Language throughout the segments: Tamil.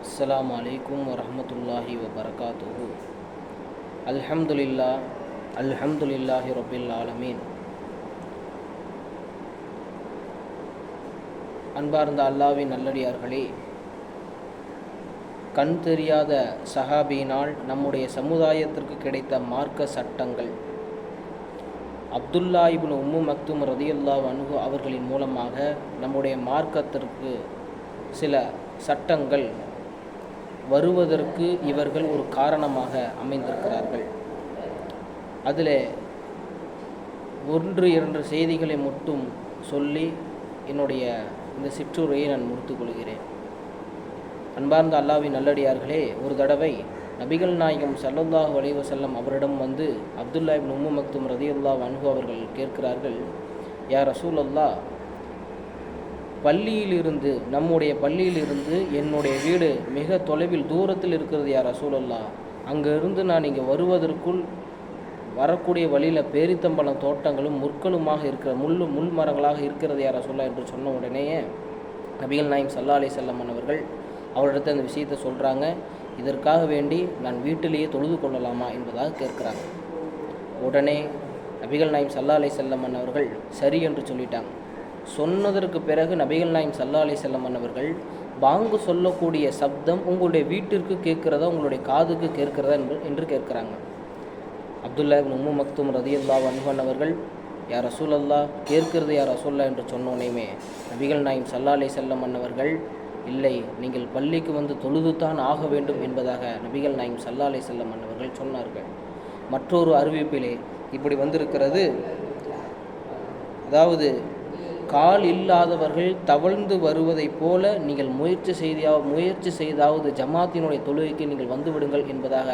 அஸ்ஸலாமு அலைக்கும் வரஹ்மத்துல்லாஹி வபரகாத்துஹு. அல்ஹம்துலில்லாஹி ரப்பில் ஆலமீன். அன்பார்ந்த அல்லாஹ்வின் நல்லடியார்களே, கண் தெரியாத சஹாபியினால் நம்முடைய சமுதாயத்திற்கு கிடைத்த மார்க்க சட்டங்கள், அப்துல்லா இப்னு உம்மு மக்தும் ரதியல்லாஹு அன்ஹு அவர்களின் மூலமாக நம்முடைய மார்க்கத்திற்கு சில சட்டங்கள் வருவதற்கு இவர்கள் ஒரு காரணமாக அமைந்திருக்கிறார்கள். அதில் 1-2 செய்திகளை மட்டும் சொல்லி என்னுடைய இந்த சிற்றுரையை நான் முடித்துக்கொள்கிறேன். அன்பார்ந்த அல்லாஹ்வின் நல்லடியார்களே, ஒரு தடவை நபிகள் நாயகம் ஸல்லல்லாஹு அலைஹி வஸல்லம் அவரிடம் வந்து அப்துல்லா இப்னு உம்மு மக்தும் ரதியல்லாஹு அன்ஹு அவர்கள் கேட்கிறார்கள், யா ரசூலல்லாஹ், நம்முடைய பள்ளியிலிருந்து என்னுடைய வீடு மிக தொலைவில் தூரத்தில் இருக்கிறது யா ரசூலல்லாஹ். அங்கிருந்து நான் இங்கே வருவதற்குள் வரக்கூடிய வழியில் பேரித்தம்பழம் தோட்டங்களும் முற்களுமாக இருக்கிற முள் மரங்களாக இருக்கிறது யா ரசூலல்லாஹ் என்று சொன்ன உடனேயே நபிகள் நாயகம் ஸல்லல்லாஹு அலைஹி வஸல்லம் அவர்கள் அவரிடத்தை அந்த விஷயத்தை சொல்கிறாங்க. இதற்காக வேண்டி நான் வீட்டிலேயே தொழுது கொள்ளலாமா என்பதாக கேட்குறாங்க. உடனே நபிகள் நாயகம் ஸல்லல்லாஹு அலைஹி வஸல்லம் அவர்கள் சரி என்று சொல்லிட்டாங்க. சொன்னதற்கு பிறகு நபிகள் நாயகம் ஸல்லல்லாஹு அலைஹி வஸல்லம் அவர்கள் பாங்கு சொல்லக்கூடிய சப்தம் உங்களுடைய வீட்டிற்கு கேட்கிறதா, உங்களுடைய காதுக்கு கேட்கிறதா என்று கேட்குறாங்க. அப்துல்லா இப்னு உம்மு மக்தும் ரதியல்லாஹு அன்ஹு அவர்கள், யா ரசூலல்லாஹ், கேட்கிறது யா ரசூலல்லாஹ் என்று சொன்னோனையுமே நபிகள் நாயகம் ஸல்லல்லாஹு அலைஹி வஸல்லம் அவர்கள், இல்லை, நீங்கள் பள்ளிக்கு வந்து தொழுதுதான் ஆக வேண்டும் என்பதாக நபிகள் நாயகம் ஸல்லல்லாஹு அலைஹி வஸல்லம் அவர்கள் சொன்னார்கள். மற்றொரு அறிவிப்பிலே இப்படி வந்திருக்கிறது, அதாவது கால் இல்லாதவர்கள் தவழ்ந்து வருவதைப் போல நீங்கள் முயற்சி செய்தாவது ஜமாத்தினுடைய தொழுகைக்கு நீங்கள் வந்துவிடுங்கள் என்பதாக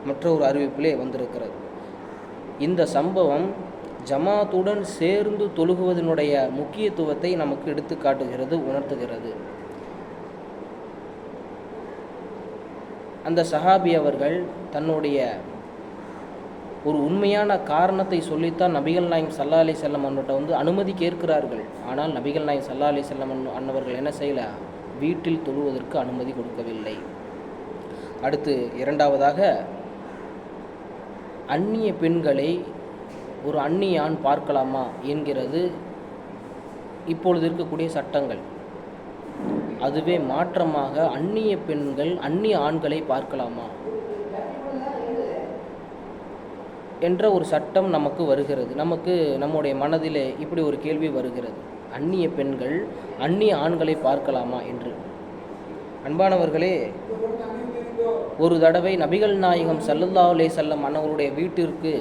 மற்றொரு அறிவிப்பிலே வந்திருக்கிறது. இந்த சம்பவம் ஜமாத்துடன் சேர்ந்து தொழுகுவதனுடைய முக்கியத்துவத்தை நமக்கு எடுத்து காட்டுகிறது, உணர்த்துகிறது. அந்த சஹாபி அவர்கள் தன்னுடைய ஒரு உண்மையான காரணத்தை சொல்லித்தான் நபிகள் நாயகம் ஸல்லல்லாஹு அலைஹி வஸல்லம் அவர்கிட்ட அனுமதி கேட்கிறார்கள். ஆனால் நபிகள் நாயகம் ஸல்லல்லாஹு அலைஹி வஸல்லம் அன்னவர்கள் என்ன செய்யல, வீட்டில் தொழுவதற்கு அனுமதி கொடுக்கவில்லை. அடுத்து இரண்டாவதாக, அந்நிய பெண்களை ஒரு அந்நிய ஆண் பார்க்கலாமா என்கிறது இப்பொழுது இருக்கக்கூடிய சட்டங்கள். அதுவே மாற்றமாக அந்நிய பெண்கள் அந்நிய ஆண்களை பார்க்கலாமா என்ற ஒரு சட்டம் நமக்கு வருகிறது. நம்முடைய மனதிலே இப்படி ஒரு கேள்வி வருகிறது, அந்நிய பெண்கள் அந்நிய ஆண்களை பார்க்கலாமா என்று. அன்பானவர்களே, ஒரு தடவை நபிகள் நாயகம் ஸல்லல்லாஹு அலைஹி வஸல்லம் அன்னவருடைய வீட்டிற்கு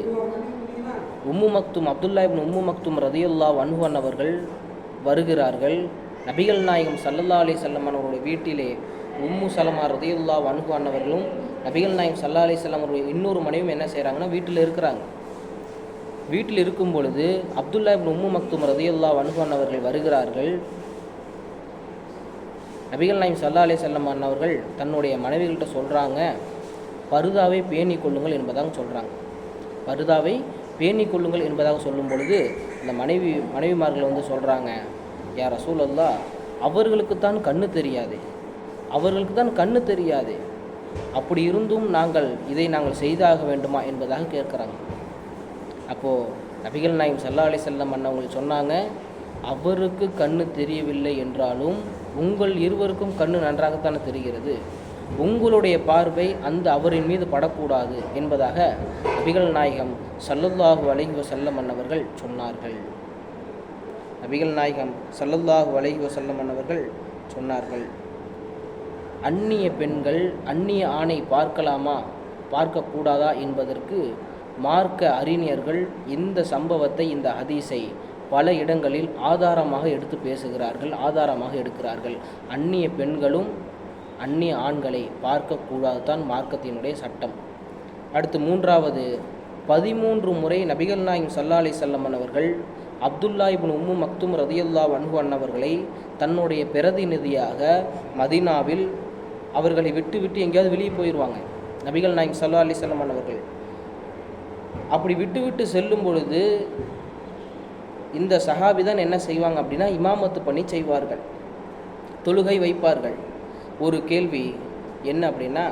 அப்துல்லா இப்னு உம்மு மக்தும் ரதியல்லாஹு அன்ஹு அவர்கள் வருகிறார்கள். நபிகள் நாயகம் ஸல்லல்லாஹு அலைஹி வஸல்லம் அவருடைய வீட்டிலே உம்மு சலமா ரதியல்லாஹு அன்ஹு அவர்களும் நபிகள் நாயகம் ஸல்லல்லாஹு அலைஹி வஸல்லம் அவருடைய இன்னொரு மனைவியும் என்ன செய்கிறாங்கன்னா, வீட்டில் இருக்கிறாங்க. வீட்டில் இருக்கும் பொழுது அப்துல்லா இப்னு உம்மு மக்தும் ரதியல்லாஹு அன்ஹு அவர்கள் வருகிறார்கள். நபிகள் நாயகம் ஸல்லல்லாஹு அலைஹி வஸல்லம் அவர்கள் தன்னுடைய மனைவிகள்கிட்ட சொல்கிறாங்க, பருதாவை பேணி கொள்ளுங்கள் என்பதாக சொல்கிறாங்க. பருதாவை பேணி கொள்ளுங்கள் என்பதாக சொல்லும் பொழுது அந்த மனைவிமார்கள் சொல்கிறாங்க, யா ரசூலல்லாஹ், அவர்களுக்குத்தான் கண்ணு தெரியாது, அப்படி இருந்தும் இதை நாங்கள் செய்தாக வேண்டுமா என்பதாக கேட்குறாங்க. அப்போது நபிகள் நாயகம் ஸல்லல்லாஹு அலைஹி வஸல்லம் அவங்க சொன்னாங்க, அவருக்கு கண்ணு தெரியவில்லை என்றாலும் உங்கள் இருவருக்கும் கண்ணு நன்றாகத்தானே தெரிகிறது, உங்களுடைய பார்வை அவரின் மீது படக்கூடாது என்பதாக நபிகள் நாயகம் ஸல்லல்லாஹு அலைஹி வஸல்லம் அவர்கள் சொன்னார்கள். நபிகள் நாயகம் ஸல்லல்லாஹு அலைஹி வஸல்லம் அவர்கள் சொன்னார்கள், அந்நிய பெண்கள் அந்நிய ஆணை பார்க்கலாமா பார்க்கக்கூடாதா என்பதற்கு மார்க்க அறிஞர்கள் இந்த சம்பவத்தை, இந்த ஹதீஸை பல இடங்களில் ஆதாரமாக எடுத்து பேசுகிறார்கள், ஆதாரமாக எடுக்கிறார்கள். அந்நிய பெண்களும் அந்நிய ஆண்களை பார்க்கக்கூடாது தான் மார்க்கத்தினுடைய சட்டம். அடுத்து மூன்றாவது, 13 முறை நபிகள் நாயகம் ஸல்லல்லாஹு அலைஹி வஸல்லம் அவர்கள் அப்துல்லா இப்னு உம்மு மக்தும் ரதியல்லாஹு அன்ஹு அவர்களை தன்னுடைய பிரதிநிதியாக மதீனாவில் அவர்களை விட்டு எங்கேயாவது வெளியே போயிடுவாங்க. நபிகள் நாயகம் ஸல்லல்லாஹு அலைஹி வஸல்லம் அவர்கள் அப்படி விட்டு செல்லும் பொழுது இந்த சஹாபி தான் என்ன செய்வாங்க அப்படின்னா, இமாமத்து பண்ணி செய்வார்கள், தொழுகை வைப்பார்கள். ஒரு கேள்வி, என்ன அப்படின்னா,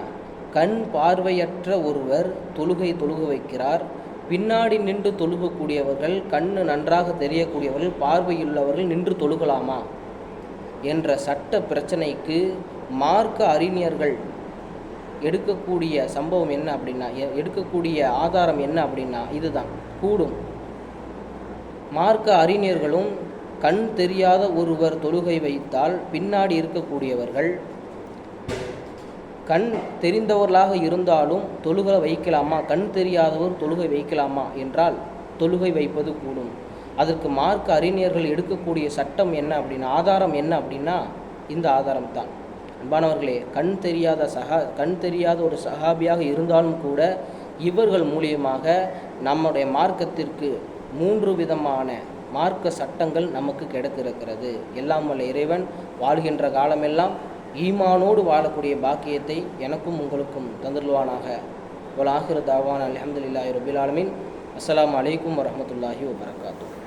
கண் பார்வையற்ற ஒருவர் தொழுக வைக்கிறார், பின்னாடி நின்று தொழுகக்கூடியவர்கள், கண் நன்றாக தெரியக்கூடியவர்கள், பார்வையுள்ளவர்கள் நின்று தொழுகலாமா என்ற சட்ட பிரச்சனைக்கு மார்க்க அறிஞர்கள் எடுக்கக்கூடிய சம்பவம் என்ன அப்படின்னா, எடுக்கக்கூடிய ஆதாரம் என்ன அப்படின்னா இதுதான். கூடும். மார்க்க அறிஞர்களும் கண் தெரியாத ஒருவர் தொழுகை வைத்தால் பின்னாடி இருக்கக்கூடியவர்கள் கண் தெரிந்தவர்களாக இருந்தாலும் தொழுகை வைக்கலாமா, கண் தெரியாதவர் தொழுகை வைக்கலாமா என்றால் தொழுகை வைப்பது கூடும். அதற்கு மார்க்க அறிஞர்கள் எடுக்கக்கூடிய சட்டம் என்ன அப்படின்னா, ஆதாரம் என்ன அப்படின்னா இந்த ஆதாரம் தான். அன்பானவர்களே, கண் தெரியாத ஒரு சஹாபியாக இருந்தாலும் கூட இவர்கள் மூலியமாக நம்முடைய மார்க்கத்திற்கு 3 விதமான மார்க்க சட்டங்கள் நமக்கு கிடைத்திருக்கிறது. எல்லாம் வல்ல இறைவன் வாழ்கின்ற காலமெல்லாம் ஈமானோடு வாழக்கூடிய பாக்கியத்தை எனக்கும் உங்களுக்கும் தந்துள்வானாக. வல் ஆகிரு தாவானா அல்ஹம்துலில்லாஹி ரப்பில் ஆலமீன். அஸ்ஸலாமு அலைக்கும் வரஹ்மத்துல்லாஹி வபரகாத்துஹு.